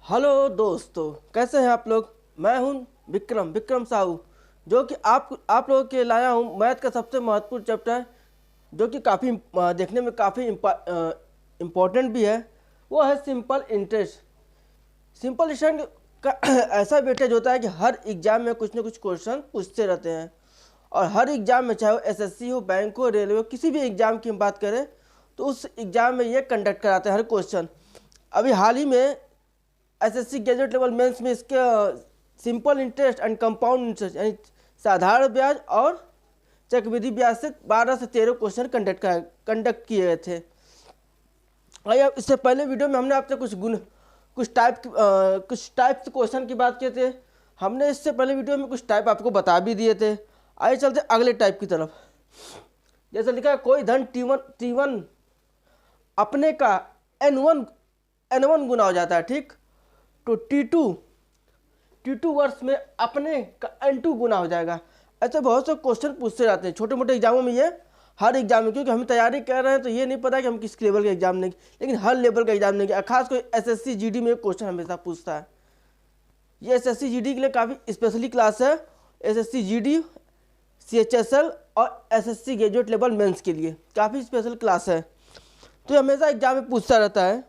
Hello दोस्तों, कैसे हैं आप लोग। मैं हूं विक्रम साहू, जो कि आप लोगों के लाया हूं मैथ का सबसे महत्वपूर्ण चैप्टर, जो कि काफ़ी देखने में काफ़ी इम्पोर्टेंट भी है। वो है सिंपल इंटरेस्ट। सिंपल इंटरेस्ट का ऐसा वेटेज होता है कि हर एग्जाम में कुछ ना कुछ क्वेश्चन पूछते रहते हैं। और हर एग्जाम में, चाहे वो एसएससी हो, बैंक हो, रेलवे हो, किसी भी एग्जाम की हम बात करें तो उस एग्जाम में ये कंडक्ट कराते हैं हर क्वेश्चन। अभी हाल ही में एसएससी ग्रेजुएट लेवल मेंस में इसके simple interest and compound interest यानी साधारण ब्याज और चक्रवृद्धि ब्याज से 12 से 13 क्वेश्चन कंडक्ट किए गए थे। और इससे पहले वीडियो में हमने आपसे कुछ टाइप क्वेश्चन की बात किए थे। हमने इससे पहले वीडियो में कुछ टाइप आपको बता भी दिए थे। आइए चलते अगले टाइप की तरफ। जैसे लिखा है, कोई धन T1 अपने का N1 गुना हो जाता है, ठीक। तो T2 वर्ष में अपने का N2 गुना हो जाएगा। ऐसे बहुत से क्वेश्चन पूछते रहते हैं छोटे मोटे एग्जामों में, ये हर एग्जाम में, क्योंकि हम तैयारी कर रहे हैं तो ये नहीं पता कि हम किस लेवल का एग्जाम देंगे, लेकिन हर लेवल का एग्जाम देंगे। खास कोई एसएससी जीडी में क्वेश्चन हमेशा पूछता है। ये एसएससी जीडी के लिए काफ़ी स्पेशली क्लास है। एसएससी जीडी, सीएचएसएल और एसएससी ग्रेजुएट लेवल मेंस के लिए काफ़ी स्पेशल क्लास है, तो ये हमेशा एग्जाम में पूछता रहता है।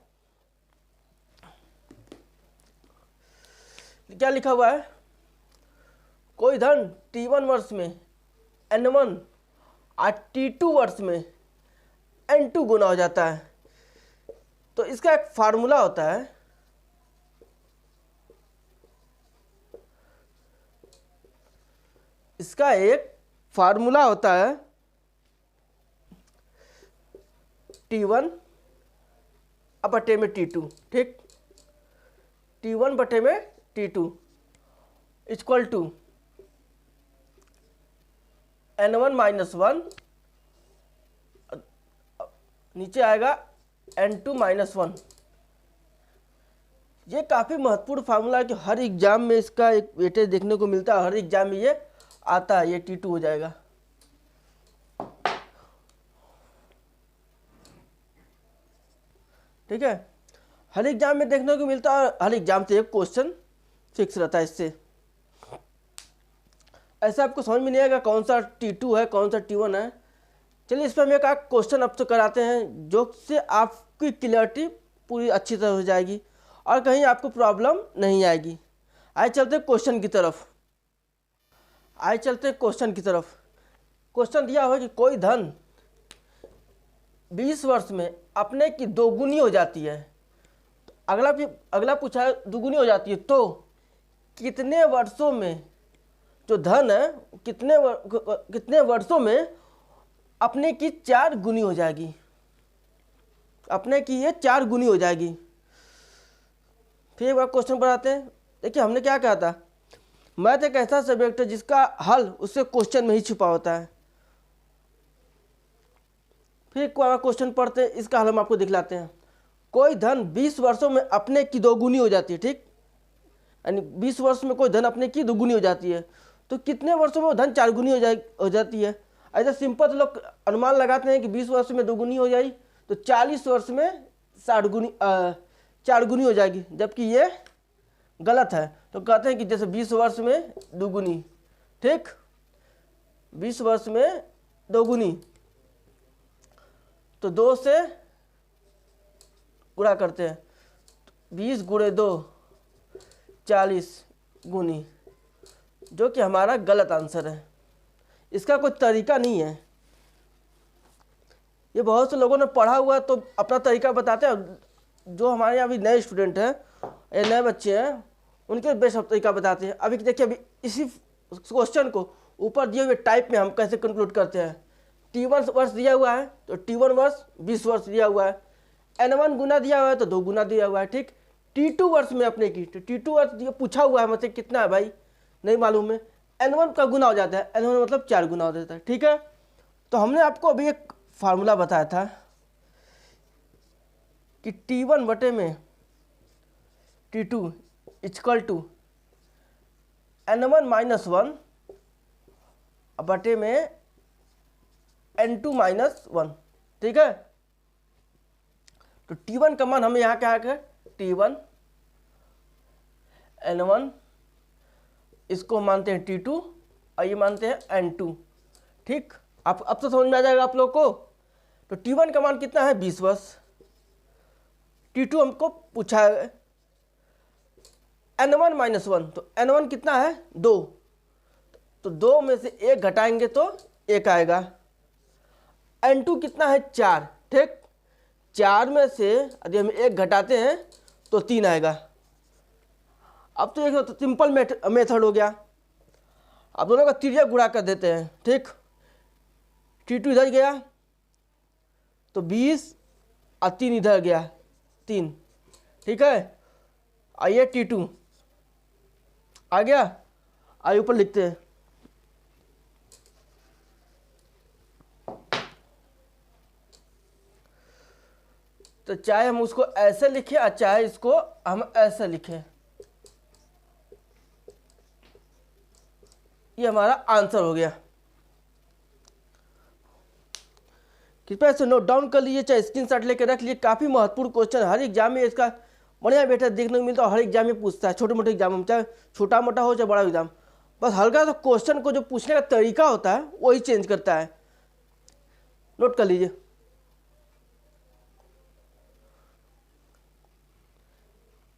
क्या लिखा हुआ है, कोई धन T1 वर्ष में N1 और T2 वर्ष में N2 गुना हो जाता है। तो इसका एक फार्मूला होता है। इसका एक फार्मूला होता है T1 बटे में T2, ठीक। T1 बटे में T2 equal to N1 minus 1, नीचे आएगा N2 माइनस 1। ये काफ़ी महत्वपूर्ण फार्मूला है कि हर एग्जाम में इसका एक वेटेज देखने को मिलता है। हर एग्जाम में ये आता है, ये T2 हो जाएगा। ठीक है, हर एग्जाम में देखने को मिलता है और हर एग्जाम से एक क्वेश्चन फिक्स रहता है इससे। ऐसा आपको समझ में नहीं आएगा कौन सा T2 है कौन सा T1 है। चलिए इस पर हम एक क्वेश्चन अब तो कराते हैं, जो से आपकी क्लियरिटी पूरी अच्छी तरह हो जाएगी और कहीं आपको प्रॉब्लम नहीं आएगी। आइए चलते क्वेश्चन की तरफ। क्वेश्चन दिया हुआ है कि कोई धन 20 वर्ष में अपने की दोगुनी हो जाती है। तो अगला पूछा है दोगुनी हो जाती है तो कितने वर्षों में जो धन है कितने वर्षों में अपने की 4 गुनी हो जाएगी। अपने की ये 4 गुनी हो जाएगी। फिर एक बार क्वेश्चन बढ़ाते हैं। देखिए हमने क्या कहा था, मैथ एक ऐसा सब्जेक्ट है जिसका हल उससे क्वेश्चन में ही छुपा होता है। फिर एक बार क्वेश्चन पढ़ते हैं, इसका हल हम आपको दिखलाते हैं। कोई धन 20 वर्षों में अपने की 2 गुनी हो जाती है, ठीक। यानी 20 वर्ष में कोई धन अपने की 2 गुनी हो जाती है, तो कितने वर्षों में वो धन 4 गुनी हो जाती है। ऐसा सिंपल लोग अनुमान लगाते हैं कि 20 वर्ष में 2 गुनी हो जाएगी, तो 40 वर्ष में 4 गुनी हो जाएगी, जबकि ये गलत है। तो कहते हैं कि जैसे 20 वर्ष में 2 गुनी, ठीक, 20 वर्ष में 2 गुनी, तो 2 से गुणा करते हैं, 20 गुणे 2 40 गुनी, जो कि हमारा गलत आंसर है। इसका कोई तरीका नहीं है। ये बहुत से लोगों ने पढ़ा हुआ तो अपना तरीका बताते हैं। जो हमारे यहाँ अभी नए स्टूडेंट हैं या नए बच्चे हैं, उनके बेस्ट तरीका बताते हैं। अभी देखिए, अभी इसी क्वेश्चन को ऊपर दिए हुए टाइप में हम कैसे कंक्लूड करते हैं। T1 वर्ष दिया हुआ है तो T1 वर्ष 20 वर्ष दिया हुआ है। N1 गुना दिया हुआ है तो 2 गुना दिया हुआ है, ठीक। T2 वर्ष में अपने की, तो T2 वर्ष पूछा हुआ है, मतलब कितना है भाई नहीं मालूम है। N1 का गुना हो जाता है, N1 मतलब 4 गुना हो जाता है, ठीक है। तो हमने आपको अभी एक फार्मूला बताया था कि T1 बटे में T2 equal to N1 minus 1 बटे में N2 माइनस 1, ठीक है। तो T1 का मान हमें यहाँ क्या है, T1 N1, इसको मानते हैं T2 और ये मानते हैं N2। ठीक, आप अब तो समझ में आ जाएगा आप लोग को। तो T1 का मान कितना है 20 वर्ष, T2 हमको पूछा है N1 माइनस 1, तो N1 कितना है 2, तो 2 में से 1 घटाएंगे तो 1 आएगा। N2 कितना है 4, ठीक, 4 में से यदि हम 1 घटाते हैं तो 3 आएगा। अब तो एक सिंपल मेथड हो गया। अब दोनों का त्रिज्या गुणा कर देते हैं। ठीक, T2 इधर गया तो 20 और 3 इधर गया 3। ठीक है, आइए T2 आ गया, आइए ऊपर लिखते हैं। तो चाहे हम उसको ऐसे लिखें और चाहे इसको हम ऐसे लिखें, ये हमारा आंसर हो गया। कृपया इसे नोट डाउन कर लीजिए, चाहे स्क्रीनशॉट लेकर रख लीजिए। काफ़ी महत्वपूर्ण क्वेश्चन, हर एग्जाम में इसका बढ़िया बेटा देखने को मिलता है। हर एग्जाम में पूछता है, छोटे मोटे एग्जाम में, चाहे छोटा मोटा हो चाहे बड़ा एग्जाम, बस हल्का सा क्वेश्चन को जो पूछने का तरीका होता है वही चेंज करता है। नोट कर लीजिए।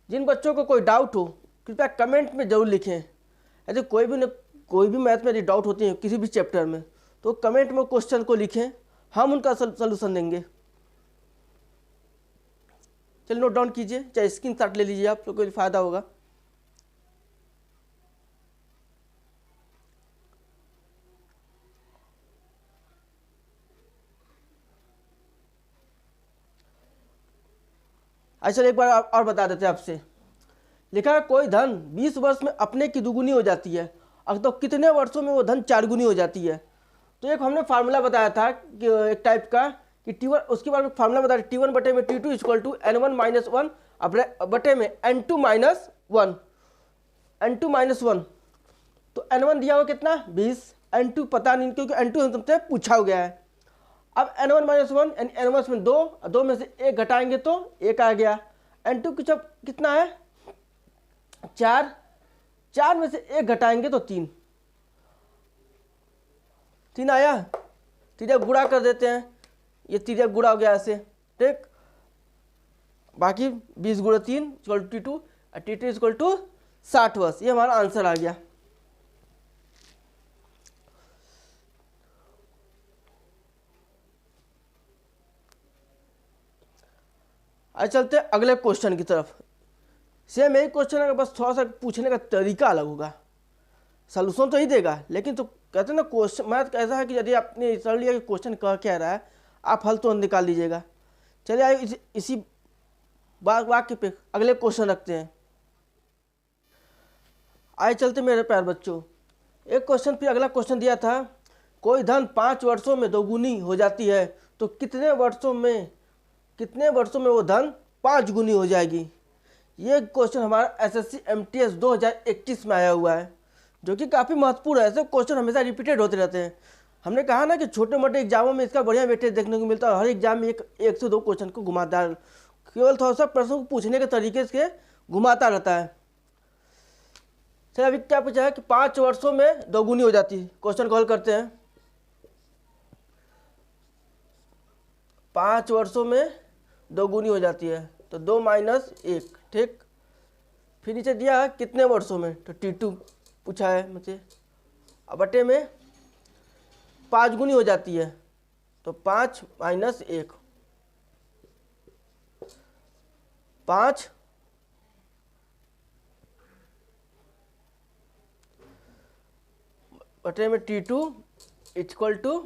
जिन बच्चों को कोई डाउट हो कृपया कमेंट में जरूर लिखें। यदि कोई भी मैथ में यदि डाउट होती है किसी भी चैप्टर में, तो कमेंट में क्वेश्चन को लिखें, हम उनका सलूशन देंगे। चलिए नोट डाउन कीजिए, चाहे स्क्रीनशॉट ले लीजिए, आप लोग को फायदा होगा। अच्छा, एक बार और बता देते हैं आपसे। लिखा है कोई धन 20 वर्ष में अपने की दुगुनी हो जाती है, अब तो कितने वर्षों में वो धन 4 गुनी हो जाती है। तो एक हमने फार्मूला बताया था कि एक टाइप का कि T1, उसके बाद में फार्मूला बताया T1 बटे में T2 equal to N1 minus 1 बटे में N2 माइनस 1, N2 माइनस 1। तो N1 दिया हुआ कितना 20, N2 पता नहीं क्योंकि N2 हमसे पूछा गया है। अब N1 माइनस 1 N1 में 2 में से 1 घटाएंगे तो 1 आ गया। N2 कितना है 4 में से 1 घटाएंगे तो 3 आया। त्रिज्या गुणा कर देते हैं, ये त्रिज्या गुणा हो गया ऐसे। ठीक, बाकी 20 गुणा 3 इक्वल टू T2 और T2 इक्वल टू 60 वर्ष। ये हमारा आंसर आ गया। आज चलते हैं अगले क्वेश्चन की तरफ। सेम यही क्वेश्चन है, बस थोड़ा सा पूछने का तरीका अलग होगा। सलूशन तो ही देगा, लेकिन तो कहते हैं ना क्वेश्चन मैथ ऐसा है कि यदि आपने समझ लिया कि क्वेश्चन कह क्या रहा है, आप हल तो निकाल लीजिएगा। चलिए आइए इसी वाक्य पे अगले क्वेश्चन रखते हैं। आइए चलते मेरे प्यारे बच्चों, एक क्वेश्चन फिर अगला क्वेश्चन दिया था, कोई धन 5 वर्षों में दोगुनी हो जाती है तो कितने वर्षों में वो धन 5 गुनी हो जाएगी। ये क्वेश्चन हमारा SSC MTS 2021 में आया हुआ है, जो कि काफ़ी महत्वपूर्ण है। ऐसे क्वेश्चन हमेशा रिपीटेड होते रहते हैं। हमने कहा ना कि छोटे मोटे एग्जामों में इसका बढ़िया वेटेज देखने को मिलता है। हर एग्जाम में एक से 2 क्वेश्चन को घुमाता, केवल थोड़ा सा प्रश्न को पूछने के तरीके से घुमाता रहता है। चलिए अभी क्या पूछा है कि 5 वर्षों में दोगुनी हो जाती है। क्वेश्चन को हल करते हैं। 5 वर्षों में दोगुनी हो जाती है तो 2 माइनस 1। ठीक, फिर नीचे दिया है कितने वर्षों में, तो T2 पूछा है मुझे। अब बटे में 5 गुनी हो जाती है तो 5 माइनस 1, 5 बटे में T2 इक्वल टू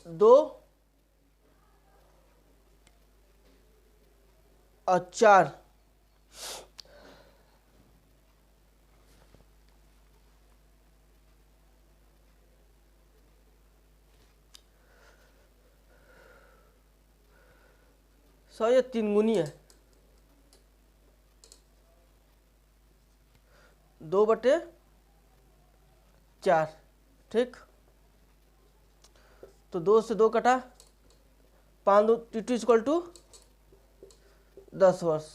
2 और 4। ये 3 गुनी है, 2 बटे 4। ठीक, तो 2 से 2 कटा, 5 2 T2 इक्वल टू 10 वर्ष।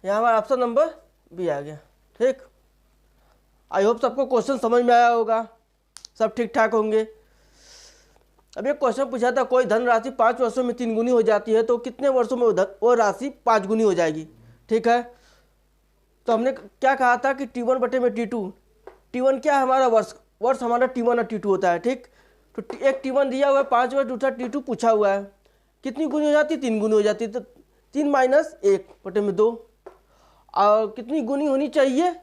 यहाँ हमारा ऑप्शन नंबर बी आ गया। ठीक, आई होप सबको क्वेश्चन समझ में आया होगा, सब ठीक ठाक होंगे। अब एक क्वेश्चन पूछा था, कोई धनराशि 5 वर्षों में 3 गुनी हो जाती है तो कितने वर्षों में वो राशि 5 गुनी हो जाएगी। ठीक है, तो हमने क्या कहा था कि T1 बटे में T2, T1 क्या है हमारा वर्ष हमारा T1 और T2 होता है। ठीक, तो एक T1 दिया हुआ है 5 वर्ष, दूसरा T2 पूछा हुआ है, कितनी गुनी हो जाती है, 3 गुनी हो जाती है। तो 3 माइनस 1 बटे में 2, और कितनी गुनी होनी चाहिए,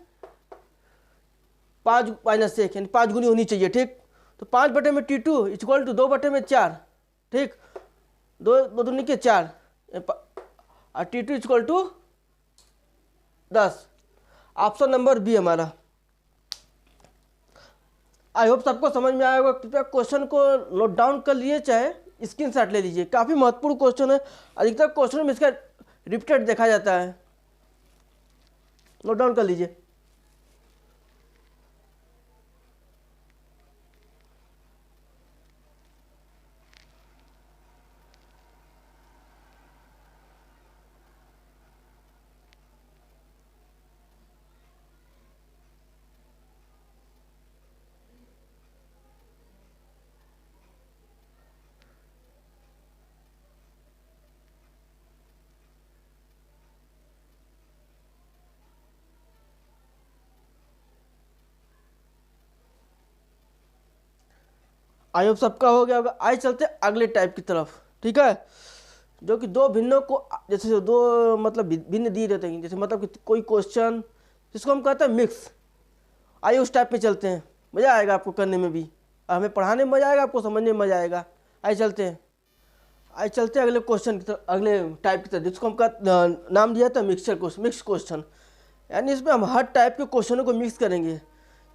5 माइनस 1 यानी 5 गुनी होनी चाहिए। ठीक, तो 5 बटे में T2 इक्वल टू 2 बटे में 4। ठीक, 2 दूनी के 4 और T2 equal to 10। Option number B हमारा। आई होप सबको समझ में आया होगा। कृपया क्वेश्चन को नोट डाउन कर लीजिए, चाहे स्क्रीनशॉट ले लीजिए, काफ़ी महत्वपूर्ण क्वेश्चन है। अधिकतर क्वेश्चन में इसका रिपीटेड देखा जाता है, नोट डाउन कर लीजिए। आई होप सबका हो गया होगा। आइए चलते अगले टाइप की तरफ। ठीक है, जो कि दो भिन्नों को, जैसे दो मतलब भिन्न दिए रहते हैं, जैसे मतलब कि कोई क्वेश्चन जिसको हम कहते हैं मिक्स। आइए उस टाइप पे चलते हैं, मज़ा आएगा आपको करने में भी, हमें पढ़ाने में मज़ा आएगा, आपको समझने में मज़ा आएगा। आइए चलते हैं, आइए चलते हैं अगले क्वेश्चन की तरफ, अगले टाइप की तरफ, जिसको हम नाम दिया था मिक्स क्वेश्चन। यानी इसमें हम हर टाइप के क्वेश्चनों को मिक्स करेंगे।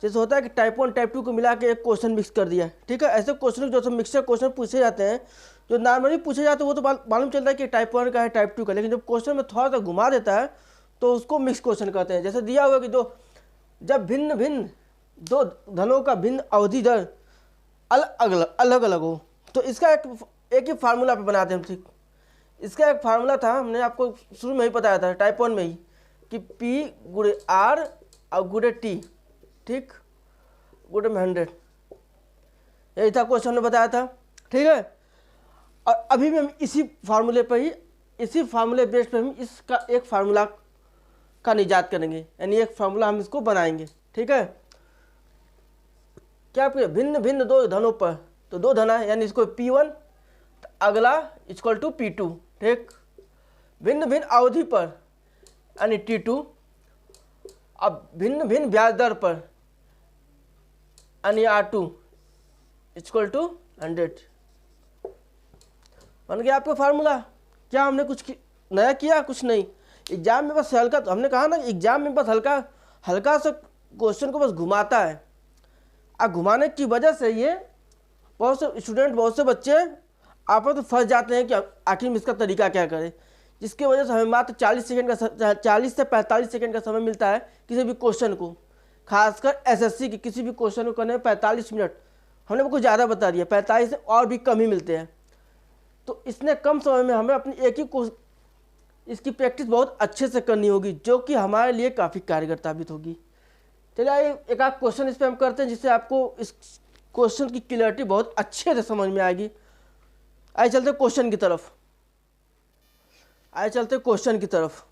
जैसे होता है कि टाइप 1 टाइप 2 को मिला के एक क्वेश्चन मिक्स कर दिया। ठीक है, ऐसे क्वेश्चन जो मिक्सर क्वेश्चन पूछे जाते हैं, जो नॉर्मली पूछे जाते हैं वो तो मालूम चलता है कि टाइप 1 का है टाइप 2 का, लेकिन जब क्वेश्चन में थोड़ा सा घुमा देता है तो उसको मिक्स क्वेश्चन कहते हैं। जैसे दिया हुआ कि जब भिन्न भिन्न दो धनों का भिन्न अवधि दर अलग अलग हो, तो इसका एक ही फार्मूला पे बनाते हैं हम। ठीक, इसका एक फार्मूला था, हमने आपको शुरू में ही बताया था टाइप 1 में ही, कि P गुणे R और गुणे T। ठीक, गुणे में 100, यही था क्वेश्चन ने बताया था। ठीक है, और अभी भी हम इसी फार्मूले पर ही, इसी फार्मूले बेस पर हम इसका एक फार्मूला का निजात करेंगे, यानी एक फार्मूला हम इसको बनाएंगे। ठीक है, क्या भिन्न भिन्न दो धनों पर, तो दो धन है यानी इसको P1, अगला इक्वल टू P2। ठीक, भिन्न भिन्न अवधि पर यानी T2, अब भिन्न भिन्न ब्याज दर पर यानी R2 इक्वल टू 100। बन गया आपका फार्मूला। क्या हमने कुछ नया किया? कुछ नहीं। एग्जाम में बस हल्का, तो हमने कहा ना एग्जाम में बस हल्का सा क्वेश्चन को बस घुमाता है। अब घुमाने की वजह से ये बहुत से स्टूडेंट, बहुत से बच्चे आपस में फंस जाते हैं कि आखिर में इसका तरीका क्या करें, जिसकी वजह से हमें मात्र 40 से 45 सेकंड का समय मिलता है किसी भी क्वेश्चन को, खासकर एसएससी के किसी भी क्वेश्चन को करने में 45 मिनट। हमने कुछ ज़्यादा बता दिया, 45 से और भी कम ही मिलते हैं। तो इसने कम समय में हमें अपनी एक ही इसकी प्रैक्टिस बहुत अच्छे से करनी होगी, जो कि हमारे लिए काफ़ी कारगर साबित होगी। चलिए एक आध क्वेश्चन इस पर हम करते हैं, जिससे आपको इस क्वेश्चन की क्लियरिटी बहुत अच्छे से समझ में आएगी। आइए चलते क्वेश्चन की तरफ,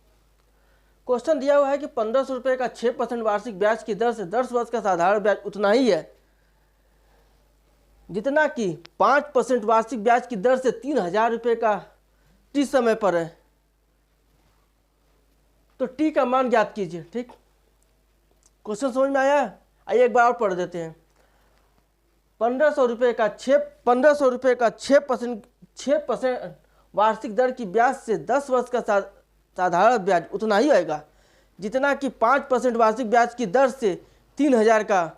क्वेश्चन दिया हुआ है कि 1500 रुपये का 6% वार्षिक ब्याज की दर से 10 वर्ष का साधारण ब्याज उतना ही है जितना कि 5% वार्षिक ब्याज की दर से 3000 रुपये का टी समय पर है। तो टी का मान ज्ञात कीजिए। ठीक, क्वेश्चन समझ में आया? आइए एक बार और पढ़ देते हैं। 1500 रुपये का 6% वार्षिक दर की ब्याज से 10 वर्ष का साधारण ब्याज उतना ही आएगा जितना कि 5% वार्षिक ब्याज की दर से 3000 का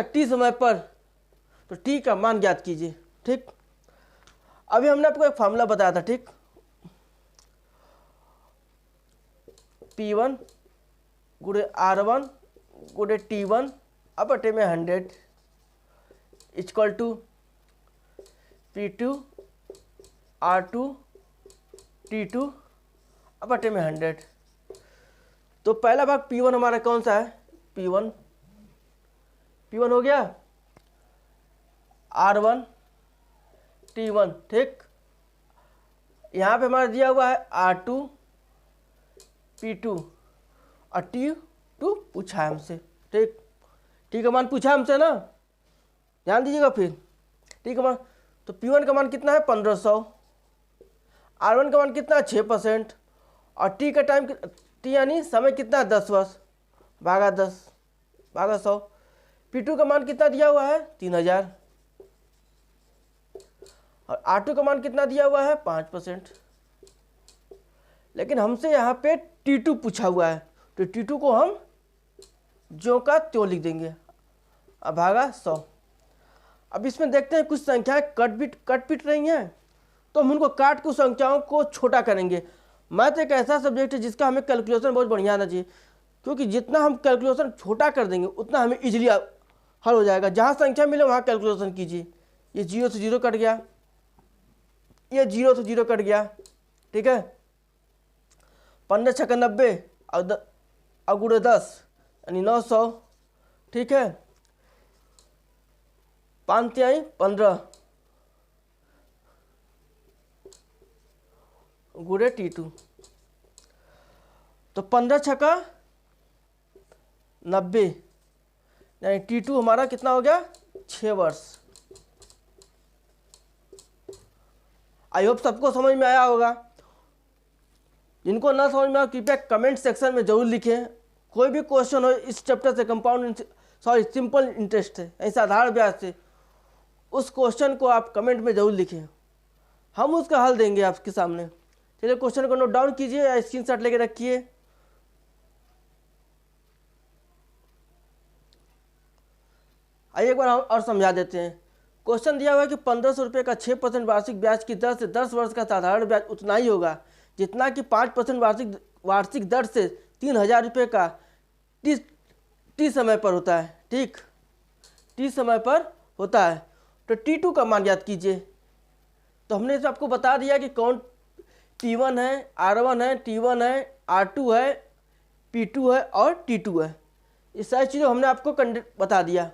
टी समय पर, तो टी का मान ज्ञात कीजिए। ठीक, अभी हमने आपको एक फार्मूला बताया था। ठीक, P1 गुणे R1 गुणे T1 बटे में 100। Equal to P2 R2 T2 बटे में 100। तो पहला भाग P1 हमारा कौन सा है, P1 हो गया, R1 T1, ठीक। यहाँ पे हमारा दिया हुआ है R2 P2 और T2 पूछा है हमसे, ठीक। T का मान पूछा हमसे ना, ध्यान दीजिएगा फिर। T का मान, तो P1 का मान कितना है 1500, R1 का मान कितना है 6% और T का टाइम, T यानी समय कितना है 10 वर्ष, भागा 10 भागा 100। P2 का मान कितना दिया हुआ है 3000 और R2 का मान कितना दिया हुआ है 5%। लेकिन हमसे यहाँ पे T2 पूछा हुआ है, तो T2 को हम जो का त्यों लिख देंगे, अब भागा 100। अब इसमें देखते हैं कुछ संख्याएं कट पिट रही हैं, तो हम उनको काट के संख्याओं को छोटा करेंगे। मैथ एक ऐसा सब्जेक्ट है जिसका हमें कैलकुलेशन बहुत बढ़िया आना चाहिए, क्योंकि जितना हम कैलकुलेशन छोटा कर देंगे उतना हमें इजीली हल हो जाएगा। जहाँ संख्या मिले वहाँ कैलकुलेशन कीजिए। ये 0 से 0 कट गया, ये 0 से 0 कट गया, ठीक है। 15 छक्का 90 और गुणे 10 यानी 900, ठीक है। 5 तिहाई 15 गुणे T2, तो 15 छक्का 90 यानी T2 हमारा कितना हो गया 6 वर्ष। आई होप सबको समझ में आया होगा। जिनको ना समझ में आया कृपया कमेंट सेक्शन में जरूर लिखें। कोई भी क्वेश्चन हो इस चैप्टर से, सिंपल इंटरेस्ट है, ऐसा साधारण ब्याज से, उस क्वेश्चन को आप कमेंट में जरूर लिखें, हम उसका हल देंगे आपके सामने। चलिए क्वेश्चन को नोट डाउन कीजिए या स्क्रीनशॉट लेके रखिए। आइए एक बार हम और समझा देते हैं। क्वेश्चन दिया हुआ है कि 1500 रुपये का 6% वार्षिक ब्याज की दर से 10 वर्ष का साधारण ब्याज उतना ही होगा जितना कि 5% वार्षिक दर से 3000 रुपये का टी समय पर होता है, ठीक। टी समय पर होता है, तो T2 का मान याद कीजिए। तो हमने इसे आपको बता दिया कि कौन T1 है, R1 है, T1 है, R2 है, P2 है और T2 है। इस सारी चीज़ों हमने आपको बता दिया।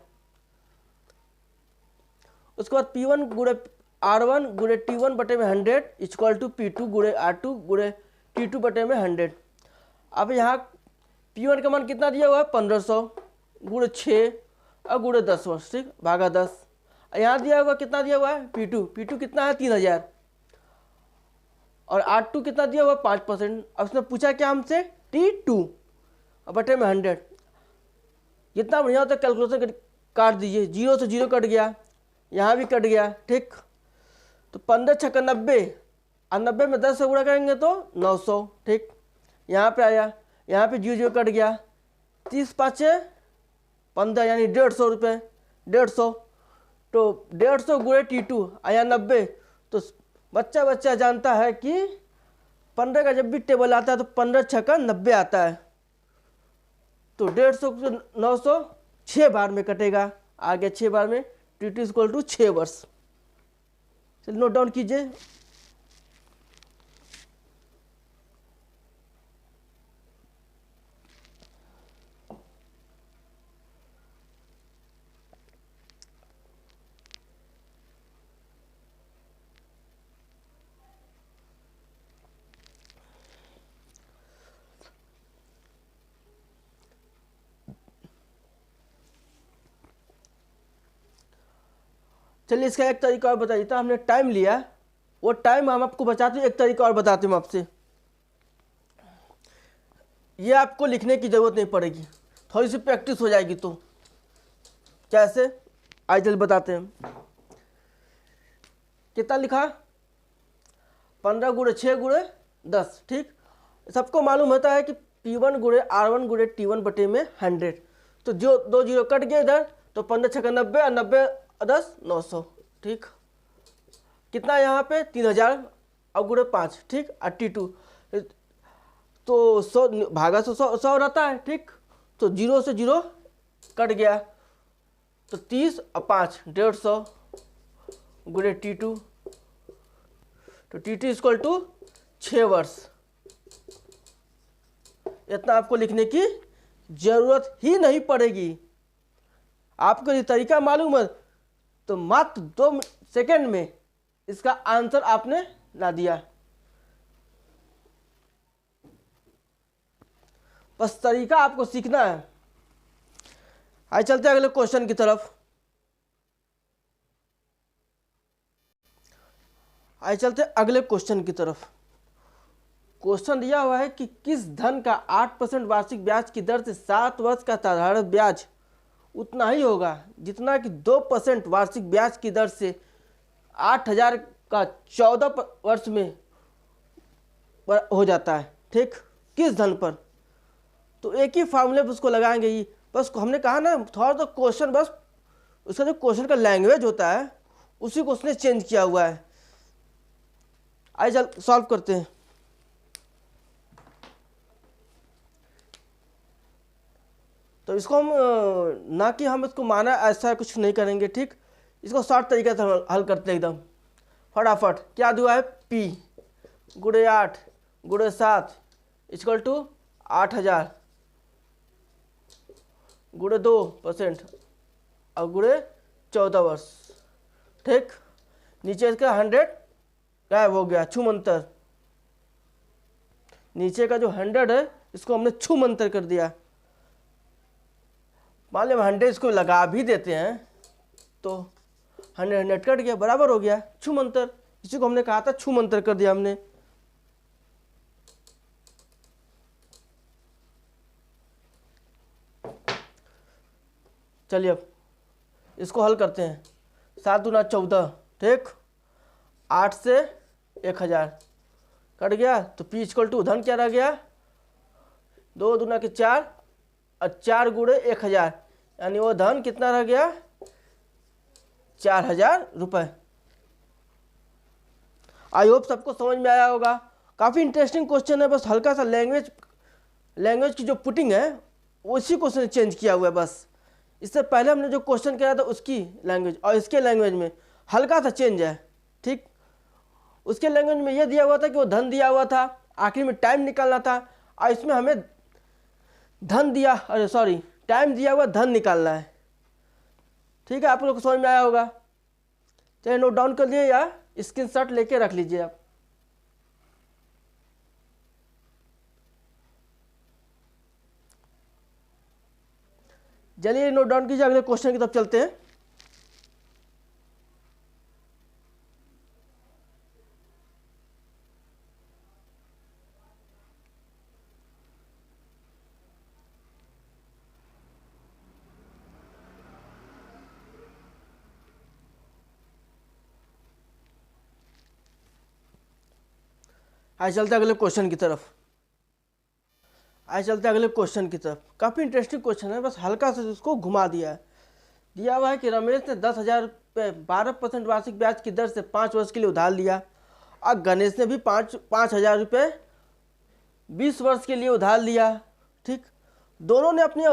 उसके बाद P1 गुणे R1 गुणे T1 बटे में 100 इक्वल टू P2 गुणे R2 गुणे T2 बटे में 100। अब यहाँ P1 का मान कितना दिया हुआ है 1500 गुणे 6 और गुणे 10 वर्ष, ठीक, भागा 10। यहाँ दिया हुआ कितना दिया हुआ है P2 कितना है 3000 और R2 कितना दिया हुआ 5%। अब उसने पूछा क्या हमसे T2 बटे में 100। जितना बढ़िया होता है कैलकुलेशन काट दीजिए, 0 से 0 कट गया, यहाँ भी कट गया, ठीक। तो 15 छक्का 90 और 90 में 10 से गुणा करेंगे तो 900, ठीक। यहाँ पे आया, यहाँ पे 0 कट गया, 30 पाँचे 15 यानी 150 रुपये, 150। तो 150 गुणे T2 आया 90। तो बच्चा जानता है कि 15 का जब भी टेबल आता है तो 15 छक्का 90 आता है। तो 150 से 900 6 बार में कटेगा, आ गया 6 बार में, T2 इक्वल टू 6 वर्ष। चलिए नोट डाउन कीजिए। चलिए इसका एक तरीका और बता देता, हमने टाइम लिया, वो टाइम हम आपको बचाते हैं, एक तरीका और बताते हैं आपसे। ये आपको लिखने की ज़रूरत नहीं पड़ेगी, थोड़ी सी प्रैक्टिस हो जाएगी। तो कैसे, आइए चल बताते हैं। कितना लिखा 15 गुणे 6 गुणे 10, ठीक। सबको मालूम होता है कि P1 गुणे R1 गुणे T1 बटे में 100। तो जो 2 0 कट गए इधर, तो 15 छक्का 90 और 90 10 900, ठीक। कितना यहाँ पे 3000 और गुणे 5, ठीक। और T2 तो 100 भागा 100 रहता है, ठीक। तो 0 से 0 कट गया, तो 30 और 5 150 गुणे T2, तो T2 इक्वल टू 6 वर्ष। इतना आपको लिखने की जरूरत ही नहीं पड़ेगी। आपको ये तरीका मालूम है तो मात्र 2 सेकंड में इसका आंसर आपने ला दिया। बस तरीका आपको सीखना है। आइए चलते हैं अगले क्वेश्चन की तरफ। आइए चलते हैं अगले क्वेश्चन की तरफ। क्वेश्चन दिया हुआ है कि किस धन का 8% वार्षिक ब्याज की दर से 7 वर्ष का साधारण ब्याज उतना ही होगा जितना कि 2% वार्षिक ब्याज की दर से 8,000 का 14 वर्ष में हो जाता है। ठीक, किस धन पर? तो एक ही फार्मूले पर उसको लगाएंगे ही। बस हमने कहा ना थोड़ा तो क्वेश्चन, बस उसका जो क्वेश्चन का लैंग्वेज होता है उसी को उसने चेंज किया हुआ है। आइए चल सॉल्व करते हैं। तो इसको हम ना कि हम इसको माना ऐसा कुछ नहीं करेंगे। ठीक, इसको शॉर्ट तरीके से हल करते हैं एकदम फटाफट। क्या दिया है? P गुणे 8 गुणे 7 इक्वल टू 8,000 गुणे 2% और गुणे 14 वर्ष। ठीक, नीचे इसका 100 गायब हो गया, छूमंतर। नीचे का जो 100 है इसको हमने छूमंतर कर दिया। मान लिया 100 इसको लगा भी देते हैं तो 100 कट गया, बराबर हो गया छूमंतर। इसी को हमने कहा था छूमंतर कर दिया हमने। चलिए अब इसको हल करते हैं। 7 दूना 14, ठीक, 8 से 1,000 कट गया तो P इक्वल टू धन क्या रह गया? 2 दूना के 4 और 4 गुणे 1,000, यानी वो धन कितना रह गया? 4,000 रुपये। आई होप सबको समझ में आया होगा। काफ़ी इंटरेस्टिंग क्वेश्चन है, बस हल्का सा लैंग्वेज की जो पुटिंग है उसी को उसने चेंज किया हुआ है बस। इससे पहले हमने जो क्वेश्चन किया था उसकी लैंग्वेज और इसके लैंग्वेज में हल्का सा चेंज है। ठीक, उसके लैंग्वेज में यह दिया हुआ था कि वो धन दिया हुआ था, आखिर में टाइम निकालना था, और इसमें हमें धन दिया, अरे सॉरी, टाइम दिया हुआ धन निकालना है। ठीक है, आप लोग को समझ में आया होगा। चाहे नोट डाउन कर लिए या स्क्रीनशॉट लेके रख लीजिए आप। चलिए नोट डाउन कीजिए, अगले क्वेश्चन की तरफ चलते हैं। आइए चलते अगले क्वेश्चन की तरफ। काफ़ी इंटरेस्टिंग क्वेश्चन है, बस हल्का से उसको घुमा दिया है। दिया हुआ है कि रमेश ने 10,000 रुपये 12% वार्षिक ब्याज की दर से 5 वर्ष के लिए उधार लिया, और गणेश ने भी 5,000 रुपये 20 वर्ष के लिए उधार लिया। ठीक, दोनों ने अपनी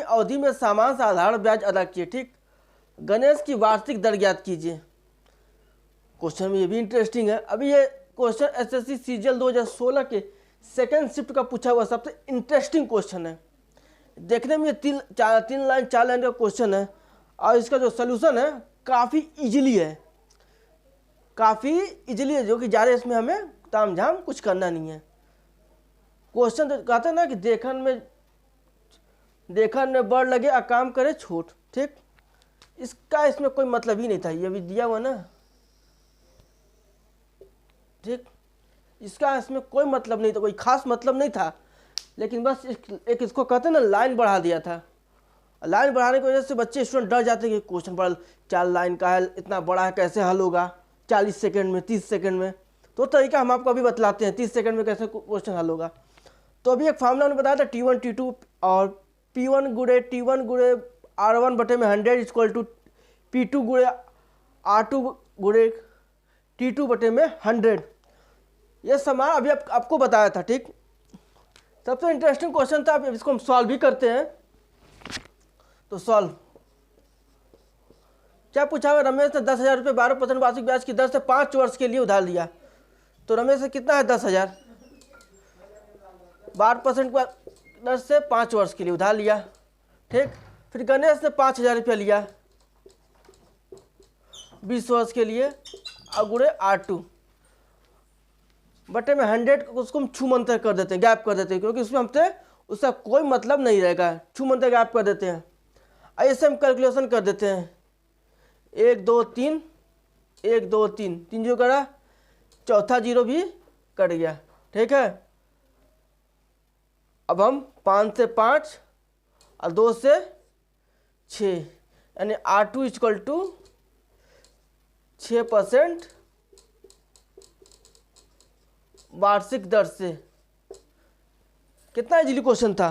अवधि में समान साधारण ब्याज अदा किए। ठीक, गणेश की वार्षिक दर ज्ञात कीजिए। क्वेश्चन में ये भी इंटरेस्टिंग है। अभी ये क्वेश्चन एसएससी सीजीएल 2016 के सेकेंड शिफ्ट का पूछा हुआ सबसे इंटरेस्टिंग क्वेश्चन है। देखने में ये 3 लाइन 4 लाइन का क्वेश्चन है, और इसका जो सोल्यूशन है काफ़ी इजीली है, जो कि ज़्यादा इसमें हमें तामझाम कुछ करना नहीं है। क्वेश्चन तो कहते हैं ना कि देखन में बड़ लगे आ काम करे छोट। ठीक, इसका इसमें कोई मतलब ही नहीं था, ये भी दिया हुआ ना। ठीक, इसका इसमें कोई मतलब नहीं था, कोई खास मतलब नहीं था, लेकिन बस एक इसको कहते हैं ना लाइन बढ़ा दिया था। लाइन बढ़ाने की वजह से बच्चे स्टूडेंट डर जाते हैं कि क्वेश्चन बड़ा 4 लाइन का है, इतना बड़ा है, कैसे हल होगा 40 सेकंड में, 30 सेकंड में। तो तरीका हम आपको अभी बतलाते हैं 30 सेकंड में कैसे क्वेश्चन हल होगा। तो अभी एक फार्मूला हमने बताया था T1 T2 और P1 गुणे R1 बटे में 100 इक्वल टू P2 गुणे R2 गुणे T2 बटे में 100। ये समान अभी आपको बताया था। ठीक, सबसे इंटरेस्टिंग क्वेश्चन था, अब इसको हम सॉल्व भी करते हैं। तो सॉल्व। क्या पूछा हुआ, रमेश ने 10,000 रुपये 12% वार्षिक ब्याज की दर से 5 वर्ष के लिए उधार लिया। तो रमेश से कितना है 10,000, 12% दर से 5 वर्ष के लिए उधार लिया। ठीक, फिर गणेश ने 5,000 रुपया लिया 20 वर्ष के लिए, और गुणे R2 बटे में 100 को उसको हम छू मंतर कर देते हैं, गैप कर देते हैं, क्योंकि उसमें हमसे उसका कोई मतलब नहीं रहेगा, छू मंतर गैप कर देते हैं। ऐसे हम कैलकुलेशन कर देते हैं, 1 2 3 1 2 3 3 जीरो करा, चौथा जीरो भी कट गया। ठीक है, अब हम 5 से 5 और 2 से 6, यानी R2 इक्वल टू 6% वार्षिक दर से। कितना इजीली क्वेश्चन था,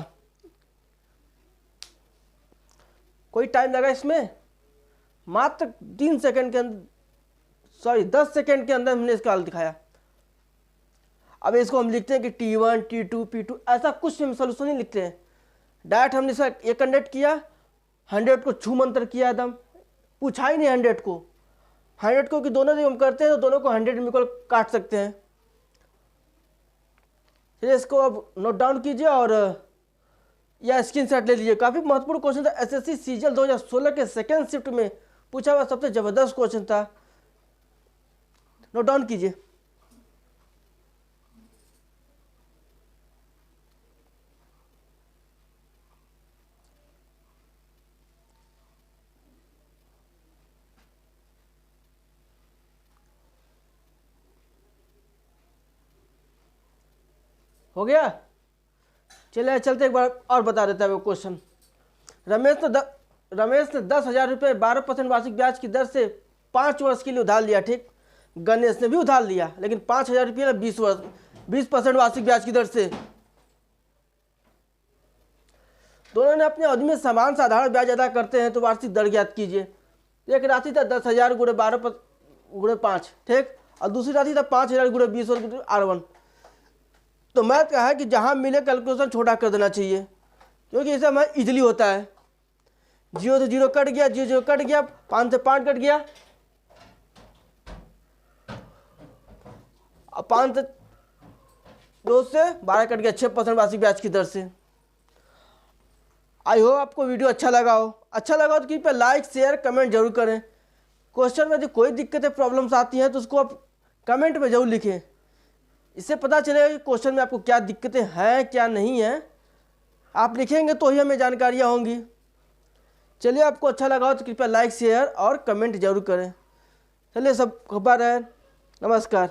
कोई टाइम लगा इसमें, मात्र 3 सेकंड के अंदर, सॉरी 10 सेकंड के अंदर हमने इसका हल दिखाया। अब इसको हम लिखते हैं कि T1 T2 P2, ऐसा कुछ हम सोल्यूशन नहीं लिखते हैं, डायरेक्ट हमने इसका ये कंडक्ट किया, 100 को छू मंतर किया, एकदम पूछा ही नहीं 100 को कि दोनों जब हम करते हैं तो दोनों को 100 में इक्वल काट सकते हैं। चलिए इसको अब नोट डाउन कीजिए और या स्क्रीनशॉट ले लीजिए। काफ़ी महत्वपूर्ण क्वेश्चन था, एसएससी सीजीएल 2016 के सेकेंड शिफ्ट में पूछा हुआ सबसे ज़बरदस्त क्वेश्चन था, नोट डाउन कीजिए। हो गया, चलिए चलते एक बार और बता देता है वो क्वेश्चन। रमेश ने 10,000 रुपये 12% वार्षिक ब्याज की दर से 5 वर्ष के लिए उधार लिया। ठीक, गणेश ने भी उधार लिया, लेकिन 5,000 रुपये 20% वार्षिक ब्याज की दर से। दोनों ने अपने अवधि में समान साधारण ब्याज अदा करते हैं, तो वार्षिक दर ज्ञात कीजिए। एक राशि था 10,000 गुणे 12 गुणे 5, ठीक, और दूसरी राशि था 5,000 गुणे 20 और R1। तो मैथ का है कि जहाँ मिले कैलकुलेशन छोटा कर देना चाहिए, क्योंकि इसे हमें इजीली होता है। 0 से 0 कट गया, 0 0 कट गया, 5 से 5 कट गया, और 5 से 2 से 12 कट गया, 6% वार्षिक ब्याज की दर से। आई होप आपको वीडियो अच्छा लगा हो। अच्छा लगा हो तो कृपया लाइक शेयर कमेंट जरूर करें। क्वेश्चन में यदि कोई दिक्कतें प्रॉब्लम्स आती हैं तो उसको आप कमेंट में जरूर लिखें, इससे पता चलेगा कि क्वेश्चन में आपको क्या दिक्कतें हैं क्या नहीं है। आप लिखेंगे तो ही हमें जानकारियाँ होंगी। चलिए, आपको अच्छा लगा हो तो कृपया लाइक शेयर और कमेंट जरूर करें। चलिए, सब खबर है, नमस्कार।